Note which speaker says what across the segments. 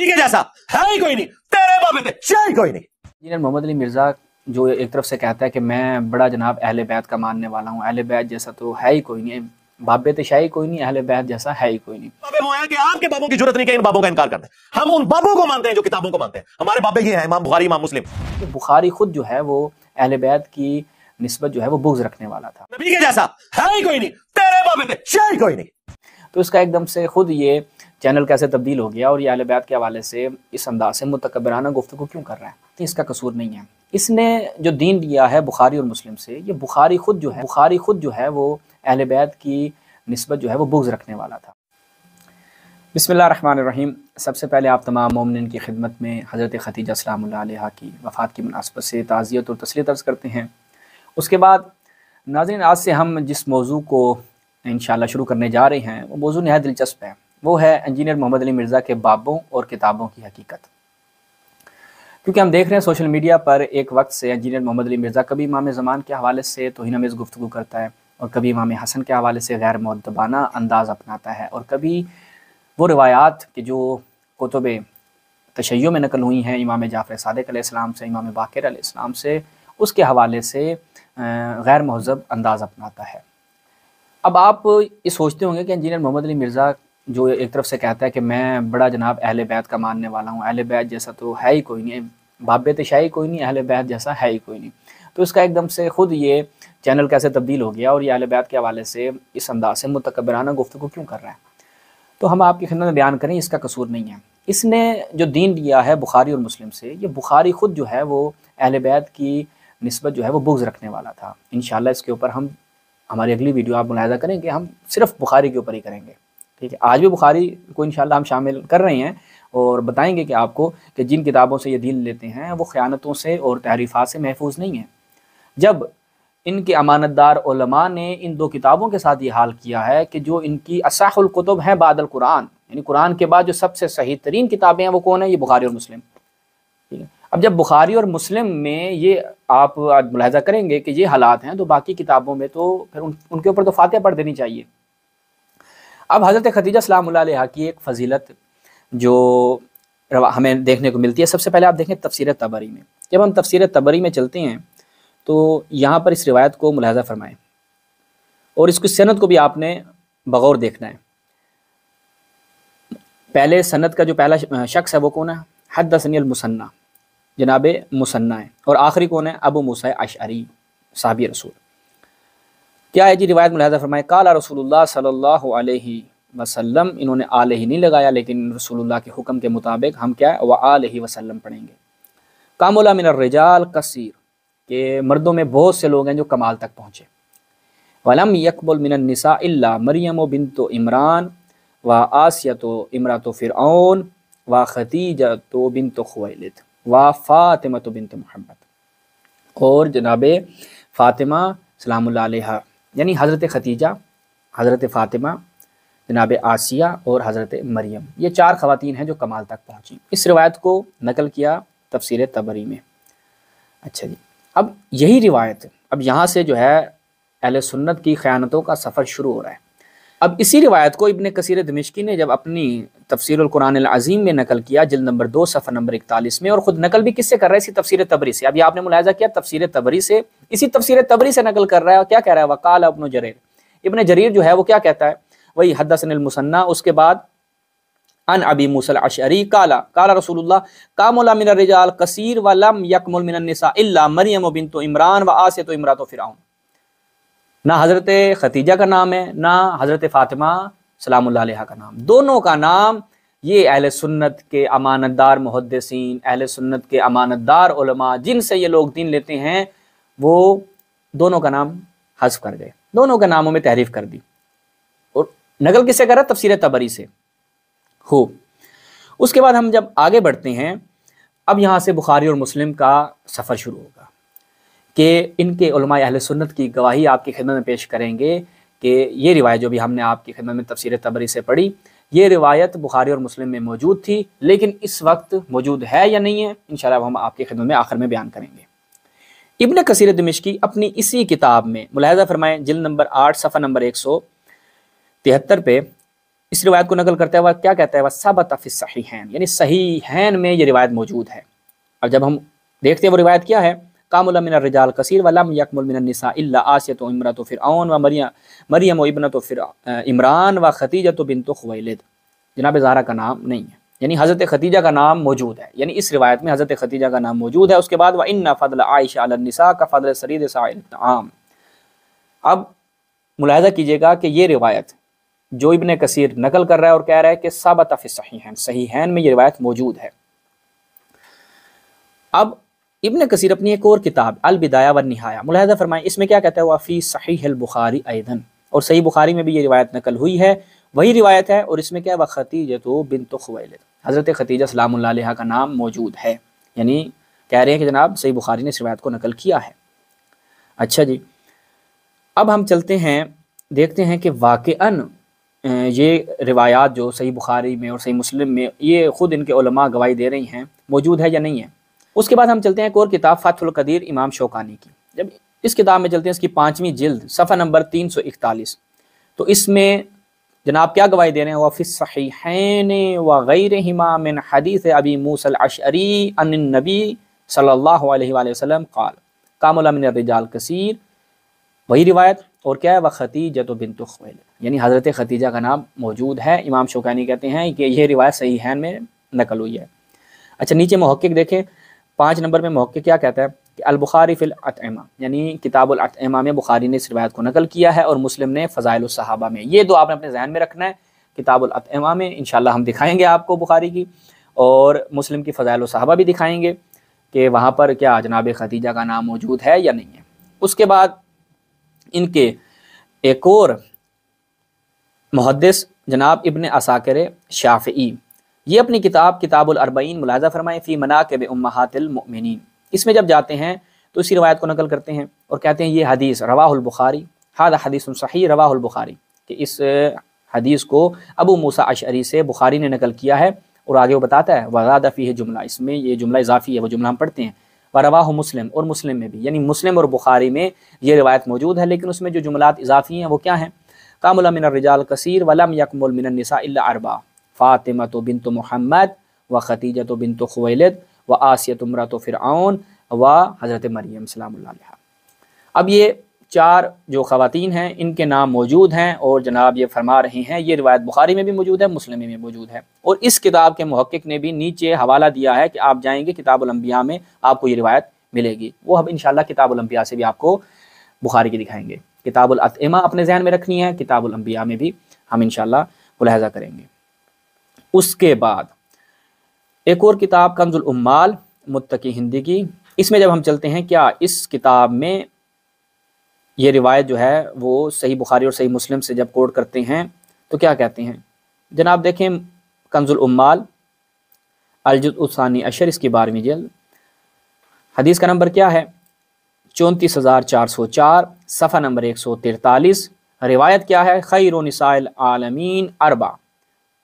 Speaker 1: के जैसा है ही कोई नहीं, तेरे बाबे थे शाही कोई नहीं।
Speaker 2: इंजीनियर मोहम्मद अली मिर्ज़ा जो एक तरफ से कहता है कि मैं बड़ा जनाब अहले बैत का मानने वाला हूँ, अहले बैत जैसा तो है ही कोई नहीं, बाबे तो शाही कोई नहीं, अहले बैत जैसा है ही कोई नहीं।
Speaker 1: बाबे वो है कि आपके बाबों की जरूरत नहीं कि इन बाबों का इनकार करते हैं। हम उन बाबों को मानते हैं जो किताबों को मानते हैं। हमारे बाबे ये हैं इमाम बुखारी, इमाम मुस्लिम।
Speaker 2: तो बुखारी खुद जो है वो अहले बैत की निस्बत जो है वो बुग़्ज़ रखने वाला था।
Speaker 1: नबी के जैसा है ही कोई नहीं, तेरे बाबे थे शाही कोई नहीं।
Speaker 2: तो इसका एकदम से खुद ये चैनल कैसे तब्दील हो गया और ये अहले बैत के हवाले से इस अंदाज से मुतकब्बिराना गुफ्तगू क्यों कर रहा है? तो इसका कसूर नहीं है। इसने जो दीन लिया है बुखारी और मुस्लिम से, ये बुखारी खुद जो है वो अहले बैत की निस्बत जो है वो बुग़्ज़ रखने वाला था। बिस्मिल्लाहिर्रहमानिर्रहीम। सबसे पहले आप तमाम मोमिनीन की खिदमत में हज़रत खदीजा सलामुल्लाह अलैहा की वफ़ात की मुनासबत से ताज़ियत और तस्लीत अर्ज़ करते हैं। उसके बाद नाज़रीन, आज से हम जिस मौजू को इंशाअल्लाह शुरू करने जा रहे हैं वो मौजू नहायत दिलचस्प है। वो है इंजीनियर मोहम्मद अली मिर्ज़ा के बाबों और किताबों की हकीकत। क्योंकि हम देख रहे हैं सोशल मीडिया पर एक वक्त से इंजीनियर मोहम्मद अली मिर्ज़ा कभी इमाम ज़मान के हवाले से तौहीन-आमेज़ गुफ्तगू करता है और कभी इमाम हसन के हवाले से गैर मुअद्दबाना अंदाज़ अपनाता है, और कभी वो रिवायात कि जो कुतुब तशय्युअ में नकल हुई हैं इमाम जाफ़र सादिक़ अलैहिस्सलाम से, इमाम बाक़िर अलैहिस्सलाम से, उसके हवाले से गैर महज़ब अंदाज़ अपनाता है। अब आप ये सोचते होंगे कि इंजीनियर मोहम्मद अली मिर्ज़ा जो एक तरफ से कहता है कि मैं बड़ा जनाब अहले बैत का मानने वाला हूँ, अहले बैत जैसा तो है ही कोई नहीं, बाबे तो शाही कोई नहीं, अहले बैत जैसा है ही कोई नहीं। तो इसका एकदम से खुद ये चैनल कैसे तब्दील हो गया और ये अहले बैत के हवाले से इस अंदाज से मुतकब्बिराना गुफ्तगू क्यों कर रहा है? तो हम आपकी खिदमत में बयान करें, इसका कसूर नहीं है। इसने जो दीन लिया है बुखारी और मुस्लिम से, ये बुखारी खुद जो है वो अहले बैत की निस्बत जो है वो बुग़्ज़ रखने वाला था। इंशाअल्लाह इसके ऊपर हम हमारी अगली वीडियो आप मुलाहिज़ा करें कि हम सिर्फ बुखारी के ऊपर ही करेंगे। ठीक है, आज भी बुखारी को इंशाअल्लाह हम शामिल कर रहे हैं और बताएंगे कि आपको कि जिन किताबों से ये दीन लेते हैं वो ख़यानतों से और तहरीफ़ात से महफूज नहीं है। जब इनके अमानतदार उलमा ने इन दो किताबों के साथ ये हाल किया है कि जो इनकी असहुल कुतुब हैं बादल कुरान, यानी कुरान के बाद जो सबसे सही तरीन किताबें हैं वो कौन है? ये बुखारी और मुस्लिम। ठीक है, अब जब बुखारी और मुस्लिम में ये आप मुलाहिज़ा करेंगे कि ये हालात हैं, तो बाकी किताबों में तो फिर उनके ऊपर तो फातिहा पढ़ देनी चाहिए। अब हज़रत खदीजा सलामुल्लाह अलैहा की एक फ़जीलत जो हमें देखने को मिलती है, सबसे पहले आप देखें तफसीर तबरी में। जब हम तफसीर तबरी में चलते हैं तो यहाँ पर इस रिवायत को मुलाहिज़ा फरमाएँ और इसकी सनद को भी आपने बगौर देखना है। पहले सनद का जो पहला शख्स है वो कौन है? हद्दसनी अल-मुसन्ना, जनाब मुसन्ना है, और आखिरी कौन है? अबू मूसा अशअरी साहबी रसूल। क्या है जी रिवायत मुलाहिज़ा फरमाएं। काला रसूलुल्लाह सल्लल्लाहु अलैहि वसल्लम, इन्होंने आलैहि नहीं लगाया लेकिन रसूलुल्लाह के हुक्म के मुताबिक हम क्या है व आलैहि वसल्लम पढ़ेंगे। कामुला मिनर रिजाल कसीर, के मर्दों में बहुत से लोग हैं जो कमाल तक पहुँचे। वलम यकबुल मिनन निसा इल्ला मरियम बिन्तो इमरान व आसियतो इमरातो फ़िरऔन व खदीजतो बिन्तो खुवैलिद व फ़ातिमतो बिन्त मुहम्मद, और जनाब फ़ातिमा सलामुल्लाह अलैहा यानी हज़रत खदीजा, हज़रत फ़ातिमा, जनाब आसिया और हज़रत मरियम, ये चार ख़वातीन हैं जो कमाल तक पहुँची। इस रिवायत को नकल किया तफसीर तबरी में। अच्छा जी, अब यही रिवायत अब यहाँ से जो है अहले सुन्नत की ख़यानतों का सफ़र शुरू हो रहा है। अब इसी रिवायत को इब्न कसीर दिमश्की ने जब अपनी तफसीरुल कुरान अल अज़ीम में नकल किया, जिल्द नंबर 2 सफ़ा नंबर 41 में, और ख़ुद नकल भी किससे कर रहा है? इसी तफसीर तबरी से। अभी आपने मुलाहिज़ा किया तफसीर तबरी से, इसी तफसीर तबरी से नकल कर रहा है। और क्या कह रहा है? वक़ाल इब्न जरीर, इब्न जरीर जो है वो क्या कहता है? वही हद्दसनिल मुसन्ना, उसके बाद अन अबी मूसा अशअरी काला काला रसूलुल्लाह कामुला मिनर रिजाल कसीर व लम यकमुल मिनन निसा इल्ला मरियम बिन्तो इमरान व आसियतो इमरातो फ़िरऔन। ना हज़रत खदीजा का नाम है, ना हज़रत फ़ातिमा सलामुल्लाह अलैहा का नाम। दोनों का नाम ये अहले सुन्नत के अमानतदार मुहद्दिसीन, अहले सुन्नत के अमानतदार उलमा जिनसे ये लोग दीन लेते हैं, वो दोनों का नाम हज़्फ़ कर गए, दोनों के नामों में तहरीफ़ कर दी। और नकल किससे कर रहा? तफसीर तबरी से हो। उसके बाद हम जब आगे बढ़ते हैं, अब यहाँ से बुखारी और मुस्लिम का सफ़र शुरू होगा कि इनके उलमा अहले सुन्नत की गवाही आपकी खिदमत में पेश करेंगे कि ये रिवायत जो भी हमने आपकी खिदमत में तफसीर तबरी से पढ़ी, ये रिवायत बुखारी और मुस्लिम में मौजूद थी, लेकिन इस वक्त मौजूद है या नहीं है, इंशाअल्लाह हम आपकी खिदमत में आखिर में बयान करेंगे। इब्न कसीर दिमश्की अपनी इसी किताब में मुलाहिज़ा फरमाएं, जिल्द नंबर 8 सफ़ा नंबर 173 पे इस रिवायत को नकल करते हुए क्या कहता है, वह सबत फी सहीहैन, यानी सहीहैन में ये रिवायत मौजूद है। अब जब हम देखते हैं वो रिवायत क्या है, कामुल मिनर रिजाल कसीर वलम यकमुल मिनन निसा इल्ला आसियत व इमरत फिरऔन व मरियम व इब्नत इमरान व खतीजत बिन्त खुवैलिद। जनाब ज़हरा का नाम नहीं है, यानी हज़रत खतीजा का नाम मौजूद है, यानी इस रिवायत में हज़रत खतीजा का नाम मौजूद है। उसके बाद व इन्ना फ़द्ल आयशा अला निसा का फ़द्ल सरीद साइल ताम। अब मुलाहिज़ा कीजिएगा कि ये रिवायत जो इब्न कसीर नकल कर रहा है और कह रहा है कि सबत फी सहीहैन, सहीहैन में ये रिवायत मौजूद है। अब इब्न कसीर अपनी एक और किताब अल बिदाया व निहाया, मुलाहिज़ा फरमाएं, इसमें क्या कहता है, वह फ़ी सहीह अल बुखारी अयदन, और सही बुखारी में भी ये रिवायत नकल हुई है, वही रिवायत है। और इसमें क्या है, वह खतीजतु बिन्त खुवैलिद, हज़रत खतीजा सलामुल्लाह अलैहा का नाम मौजूद है, यानी कह रहे हैं कि जनाब सही बुखारी ने इस रिवायत को नकल किया है। अच्छा जी, अब हम चलते हैं, देखते हैं कि वाक़अन ये रिवायात जो सही बुखारी में और सही मुस्लिम में ये ख़ुद इनके उलमा गवाही दे रही हैं, मौजूद है या नहीं है। उसके बाद हम चलते हैं एक और किताब फ़थुल क़दीर इमाम शौकानी की। जब इस किताब में चलते हैं, इसकी 5वीं जिल्द सफ़ा नंबर 341, तो इसमें जनाब क्या गवाही दे रहे हैं, वह फ़ी सहीहैन व गैरिहिमा मिन हदीस अबी मूसा अल-अशअरी अन नबी सल्लल्लाहु अलैहि वसल्लम क़ाल कामुल मिन रिजाल कसीर, वही रिवायत। और क्या है, वह खतीजत बिन्त खुवैलिद, यानी हज़रत खतीजा का नाम मौजूद है। इमाम शौकानी कहते हैं कि यह रिवायत सहीहैन में नकल हुई है। अच्छा, नीचे मुहक्किक देखें, 5 नंबर में मुहक्किक क्या कहता है कि अल बुखारी फ़िल अतइमा, यानी किताबुल अतइमा में बुखारी ने इस रिवायत को नकल किया है, और मुस्लिम ने फ़ज़ाइलुस सहाबा में। ये दो आपने अपने जहन में रखना है, किताबुल अतइमा में इंशाअल्लाह हम दिखाएंगे आपको बुखारी की, और मुस्लिम की फ़ज़ाइलुस सहाबा भी दिखाएंगे कि वहाँ पर क्या जनाब खतीजा का नाम मौजूद है या नहीं है। उसके बाद इनके एक और मुहद्दिस जनाब इब्न असाकिर शाफ़िई, ये अपनी किताब किताबुल अरबईन मुलाहिज़ा फरमाएं फ़ी मनाक़िब उम्महातिल मुमिनीन, इसमें जब जाते हैं तो इसी रिवायत को नकल करते हैं और कहते हैं ये हदीस रवाहुल बुखारी, हादा हदीसुन सहीह रवाहुल बुखारी, कि इस हदीस को अबू मूसा अशअरी से बुखारी ने नकल किया है। और आगे वो बताता है वज़ादा फ़ीह जुमला, इसमें ये जुमला इजाफ़ी है, वो जुमला हम पढ़ते हैं। व रवाहु मुस्लिम, और मुस्लिम में भी, यानी मुस्लिम और बुखारी में ये रिवायत मौजूद है, लेकिन उसमें जो जुमलात इजाफ़ी हैं वो क्या हैं, कामुल मिनर रिजाल कसीर वलम यकमुल मिनन निसा इल्ला अरबा फ़ातिमतु बिन्त मुहम्मद व खतीजतु बिन्त खुवैलिद व आसियतु इम्रअतु फ़िरऔन व हज़रत मरियम सलामुल्लाह अलैहा। अब ये 4 जो ख़वातीन हैं इनके नाम मौजूद हैं, और जनाब ये फरमा रहे हैं ये रिवायत बुखारी में भी मौजूद है, मुस्लिम में भी मौजूद है। और इस किताब के मुहक्किक ने भी नीचे हवाला दिया है कि आप जाएंगे किताबुल अंबिया में आपको ये रिवायत मिलेगी। वो हम इंशाअल्लाह किताबुल अंबिया से भी आपको बुखारी की दिखाएंगे। किताबुल अतइमा अपने ज़हन में रखनी है, किताबुल अंबिया में भी हम इंशाअल्लाह मुलाहिज़ा करेंगे। उसके बाद एक और किताब कंजुल उम्माल मुत्तकी हिंदी की, इसमें जब हम चलते हैं, क्या इस किताब में ये रिवायत जो है वो सही बुखारी और सही मुस्लिम से जब कोट करते हैं तो क्या कहते हैं, जनाब देखें कंजुल उम्माल अल-जुज़्उ सानी अशर, इसकी 12वीं जिल्द, हदीस का नंबर क्या है 34,404, सफ़ा नंबर 143। रिवायत क्या है, खैरु निसाइल आलमीन अरबा,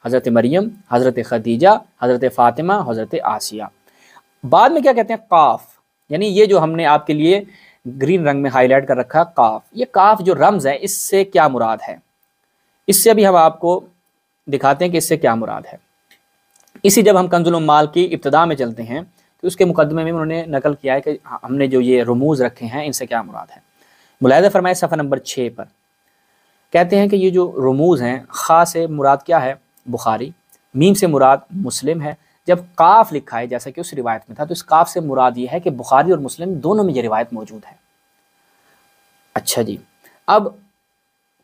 Speaker 2: हज़रत मरियम, हज़रत खदीजा, हज़रत फ़ातिमा, हज़रत आसिया। बाद में क्या कहते हैं, काफ, यानी ये जो हमने आपके लिए ग्रीन रंग में हाईलाइट कर रखा काफ, ये काफ जो रम्ज़ है इससे क्या मुराद है, इससे अभी हम आपको दिखाते हैं कि इससे क्या मुराद है। इसी जब हम कंजुल उम्माल की इब्तिदा में चलते हैं तो उसके मुकदमे में उन्होंने नकल किया है कि हमने जो ये रमूज़ रखे हैं इनसे क्या मुराद है। मुलाहिज़ा फरमाए सफ़ा नंबर 6 पर कहते हैं कि ये जो रमूज़ हैं, ख़ा से मुराद क्या है बुखारी, मीम से मुराद मुस्लिम है। जब काफ लिखा है जैसा कि उस रिवायत में था, तो इस काफ से मुराद ये है कि बुखारी और मुस्लिम दोनों में ये रिवायत मौजूद है। अच्छा जी, अब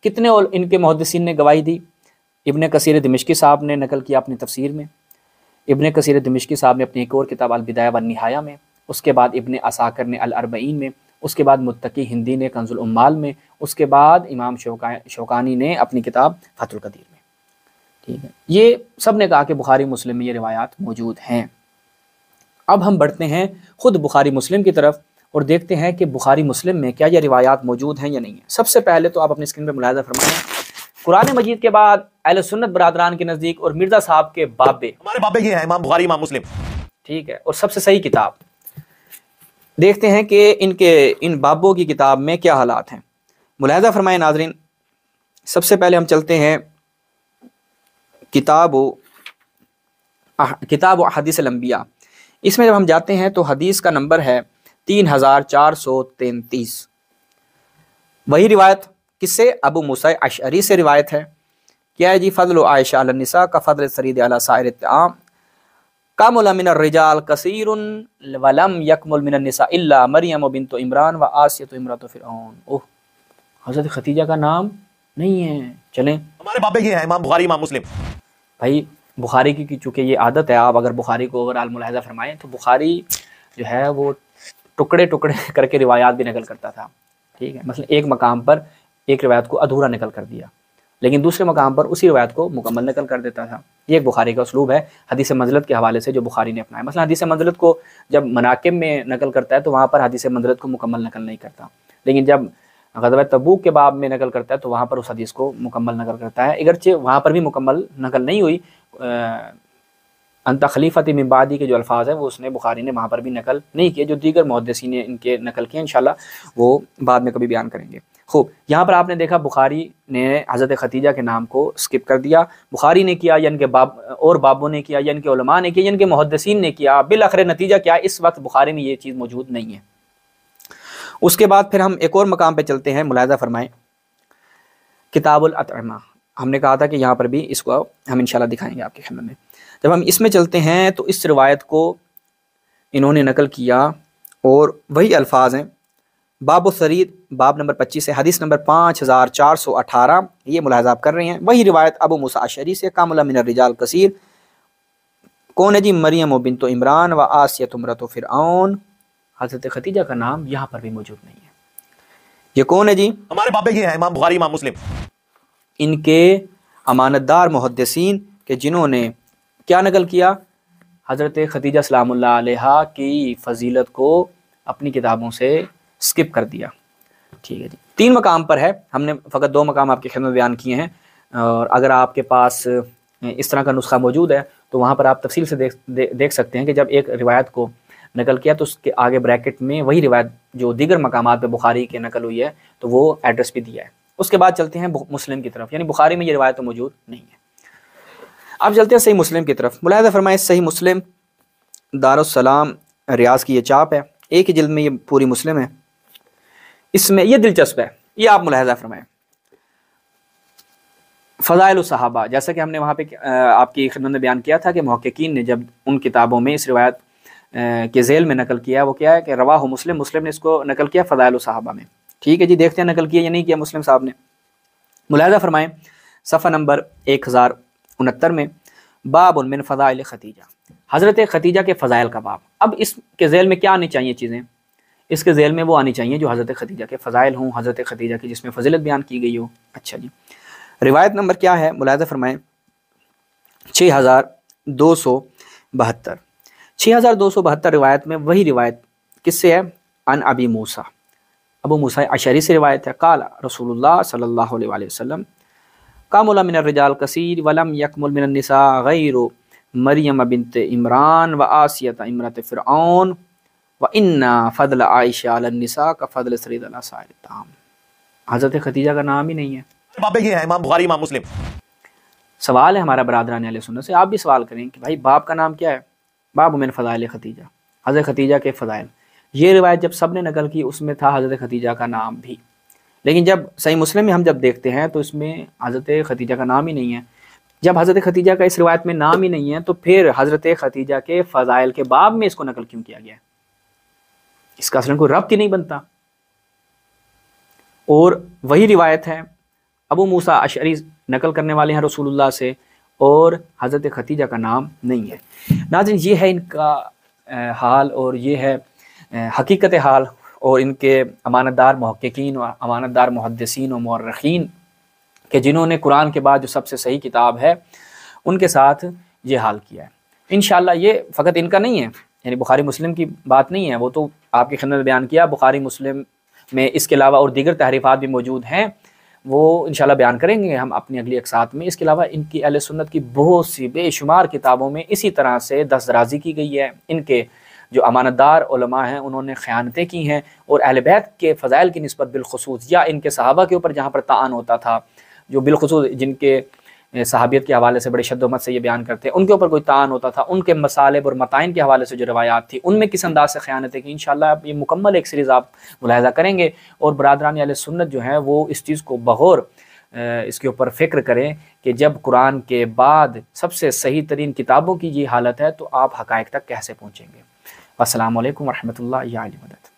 Speaker 2: कितने और इनके मुहद्दिसीन ने गवाही दी, इब्न कसीर दिमिश्की साहब ने नकल किया अपनी तफसीर में, इब्न कसीर दिमिश्की साहब ने अपनी एक और किताब अल बिदाया व निहाया में, उसके बाद इब्न असाकिर ने अल अरबईन में, उसके बाद मुत्तकी हिंदी ने कंजुल उम्माल में, उसके बाद इमाम शौकानी ने अपनी किताब फ़थुल क़दीर में। ठीक है, ये सब ने कहा कि बुखारी मुस्लिम में ये रिवायात मौजूद हैं। अब हम बढ़ते हैं ख़ुद बुखारी मुस्लिम की तरफ और देखते हैं कि बुखारी मुस्लिम में क्या ये रिवायात मौजूद हैं या नहीं है। सबसे पहले तो आप अपनी स्क्रीन पर मुलाहिज़ा फरमाएं, कुरान मजीद के बाद अहले सुन्नत बरादरान के नज़दीक और मिर्ज़ा साहब के बाबे,
Speaker 1: हमारे बाबे ये हैं इमाम बुखारी इमाम मुस्लिम,
Speaker 2: ठीक है, और सबसे सही किताब। देखते हैं कि इनके इन बाबों की किताब में क्या हालात हैं। मुलाहिज़ा फरमाएं नाज़रीन, सबसे पहले हम चलते हैं किताब हदीस अल-अंबिया, इसमें जब हम जाते हैं तो हदीस का नंबर है 3433। वही रिवायत किससे? अबू मूसा अशअरी से रिवायत है। क्या है जी? फضل आयशा अला निसा का फضل सरीद अला साइर ताम कामुल मिन अर्रिजाल कसीरुन वलम यकमुल मिन निसा इल्ला मरियम बिन्त इमरान व आसिया इमरात फिरऔन। ओह, हज़रत खतीजा का नाम नहीं है। चलें,
Speaker 1: हमारे बाबे ये हैं, इमाम बुखारी, इमाम मुस्लिम।
Speaker 2: भाई बुखारी की चूँकि ये आदत है, आप अगर बुखारी को अगर मुलाहिज़ा फरमाएं तो बुखारी जो है वो टुकड़े टुकड़े करके रिवायात भी नकल करता था। ठीक है, मतलब एक मकाम पर एक रिवायत को अधूरा नकल कर दिया, लेकिन दूसरे मकाम पर उसी रिवायत को मुकम्मल नकल कर देता था। ये एक बुखारी का उसलूब है हदीस मंज़लत के हवाले से जो बुखारी ने अपनाया। मतलब हदीस मंज़लत को जब मनाकिब में नकल करता है तो वहाँ पर हदीस मंज़लत को मुकम्मल नकल नहीं करता, लेकिन जब ग़ज़वा तबूक के बाब में नकल करता है तो वहाँ पर उस हदीस को मुकम्मल नकल करता है। अगरचे वहाँ पर भी मुकम्मल नकल नहीं हुई, अंत खलीफती मिन बादी के जो अल्फाज हैं वो उसने बुखारी ने वहाँ पर भी नकल नहीं किए, जो दीगर मुहद्दिसीन ने इनके नकल किए, इंशाल्लाह वो बाद में कभी बयान करेंगे। खूब, यहाँ पर आपने देखा बुखारी ने हज़रत खतीजा के नाम को स्किप कर दिया। बुखारी ने किया या इनके बाब और बाबों ने किया या इनके उलमा ने किया या इनके मुहद्दिसीन ने किया, बिलाखिर नतीजा क्या है? इस वक्त बुखारी में ये चीज़ मौजूद नहीं है। उसके बाद फिर हम एक और मकाम पे चलते हैं, मुलाहिज़ा फरमाएं, किताबुल अतइमा। हमने कहा था कि यहाँ पर भी इसको हम इंशाल्लाह दिखाएंगे आपके खिदमत में। जब हम इसमें चलते हैं तो इस रिवायत को इन्होंने नकल किया और वही अल्फाज हैं। बाब सरीद, बाब नंबर 25 है, हदीस नंबर 5418, ये मुलाहिज़ा आप कर रहे हैं। वही रिवायत अबू मूसा अशअरी से, कामुल मिन रिजाल कसीर। कौन है जी? मरियम बिन्त इमरान व आसिया इमरात फिरऔन। हज़रत खतीजा का नाम यहाँ पर भी मौजूद नहीं है। ये कौन है जी?
Speaker 1: हमारे बाबे ये हैं, इमाम बुखारी, इमाम मुस्लिम।
Speaker 2: इनके अमानतदार मुहद्दिसीन के जिन्होंने क्या नकल किया? हज़रत खतीजा सलामुल्लाह अलैहा की फ़जीलत को अपनी किताबों से स्किप कर दिया। ठीक है जी, 3 मकाम पर है, हमने फ़कत 2 मकाम आपके खिदमत बयान किए हैं, और अगर आपके पास इस तरह का नुस्खा मौजूद है तो वहाँ पर आप तफसील से देख सकते हैं कि जब एक रिवायत को नकल किया तो उसके आगे ब्रैकेट में वही रिवायत जो दीगर मकामात पे बुखारी के नकल हुई है तो वो एड्रेस भी दिया है। उसके बाद चलते हैं मुस्लिम की तरफ, यानी बुखारी में ये रिवायत तो मौजूद नहीं है। अब चलते हैं सही मुस्लिम की तरफ। मुलाहिज़ा फरमाएं, सही मुस्लिम दारुस्सलाम रियाज की ये चाप है, एक ही जिल्द में ये पूरी मुस्लिम है। इसमें ये दिलचस्प है, ये आप मुलाहिज़ा फरमाएं, फ़ज़ाइल सहाबा, जैसा कि हमने वहाँ पे आपकी खिदमत में बयान किया था कि मुहक्किकीन ने जब उन किताबों में इस रिवायत के ज़ेल में नकल किया, वो क्या है कि रवाहु मुस्लिम, मुस्लिम ने इसको नकल किया फ़ज़ाइल सहाबा में। ठीक है जी, देखते हैं नकल किया या नहीं किया मुस्लिम साहब ने। मुलाहिज़ा फरमाएं, सफ़ा नंबर 1069 में, बाब मिन फ़ज़ाइल खतीजा, हज़रत खतीजा के फ़ज़ाइल का बाब। अब इसके ज़ेल में क्या आनी चाहिए चीज़ें? इसके ज़ेल में वो आनी चाहिए जो हज़रत खतीजा के फ़ज़ाइल हों, हज़रत खतीजा की जिसमें फ़जीलत बयान की गई हो। अच्छा जी, रिवायत नंबर क्या है? मुलाहिज़ा फरमाएं, 6272। 6272 रिवायत में वही रिवायत किससे है? अन अबी मूसा, अबू मूसा अशअरी से रिवायत है। काला रसूलुल्लाह सल्लल्लाहु अलैहि वसल्लम कामुल मिन रिजाल कसीर वलम यकमुल मिन निसा गैरु मरियम बिन्त इमरान व आसिया इमरात फिरऔन व इन्ना फ़ज़ल आयशा अला निसा का फ़ज़ल सरीद अला साइर ताम। हज़रत खतीजा का नाम ही नहीं है।
Speaker 1: बाबे ये हैं, इमाम बुखारी, इमाम मुस्लिम।
Speaker 2: सवाल है हमारा बरादरान अहले सुन्नत से, आप भी सवाल करें कि भाई बाप का नाम क्या है? बाब मिन फ़ज़ाइल खतीजा, हज़रत खतीजा के फ़ज़ाइल। ये रिवायत जब सब ने नकल की उसमें था हज़रत खतीजा का नाम भी, लेकिन जब सही मुस्लिम में हम जब देखते हैं तो इसमें हज़रत खतीजा का नाम ही नहीं है। जब हज़रत खतीजा का इस रिवायत में नाम ही नहीं है तो फिर हज़रत खतीजा के फ़ज़ाइल के बाब में इसको नकल क्यों किया गया है? इसका असल कोई रब्त ही नहीं बनता। और वही रिवायत है, अबू मूसा अशअरी नकल करने वाले हैं रसूलुल्लाह से, और हज़रत खतीजा का नाम नहीं है। नाज़रीन, ये है इनका हाल और ये है हकीकत हाल, और इनके अमानतदार मुहक्किकीन और अमानतदार मुहद्दिसीन और मुअर्रिखीन के जिन्होंने कुरान के बाद जो सबसे सही किताब है उनके साथ ये हाल किया है। इंशाअल्लाह ये फ़कत इनका नहीं है, यानी बुखारी मुस्लिम की बात नहीं है, वो तो आपकी खिदमत में बयान किया। बुखारी मुस्लिम में इसके अलावा और दीगर तहरीफ़ात भी मौजूद हैं, वो इंशाल्लाह बयान करेंगे हम अपनी अगली अक़सात में। इसके अलावा इनकी अहले सुन्नत की बहुत सी बेशुमार किताबों में इसी तरह से दस्तराजी की गई है। इनके जो अमानतदार उलमा हैं उन्होंने ख़यानतें की हैं, और अहले बैत के फ़ज़ाइल की निस्बत बिलख़ुसूस, या इनके सहाबा के ऊपर जहाँ पर तान होता था, जो बिलख़ुसूस जिनके صحابیت کے حوالے سے بڑے شدت سے یہ بیان کرتے ہیں، ان کے اوپر کوئی طعن ہوتا تھا، ان کے مصالب اور متائن کے حوالے سے جو روایات تھی ان میں کس انداز سے خیانتیں کی، انشاءاللہ اب یہ مکمل ایک سیریز آپ ملاحظہ کریں گے، اور برادران اہل سنت جو ہیں وہ اس چیز کو بغور اس کے اوپر فکر کریں کہ جب قرآن کے بعد سب سے صحیح ترین کتابوں کی یہ حالت ہے تو آپ حقائق تک کیسے پہنچیں گے۔ السلام علیکم ورحمۃ اللہ، یا علی مدد۔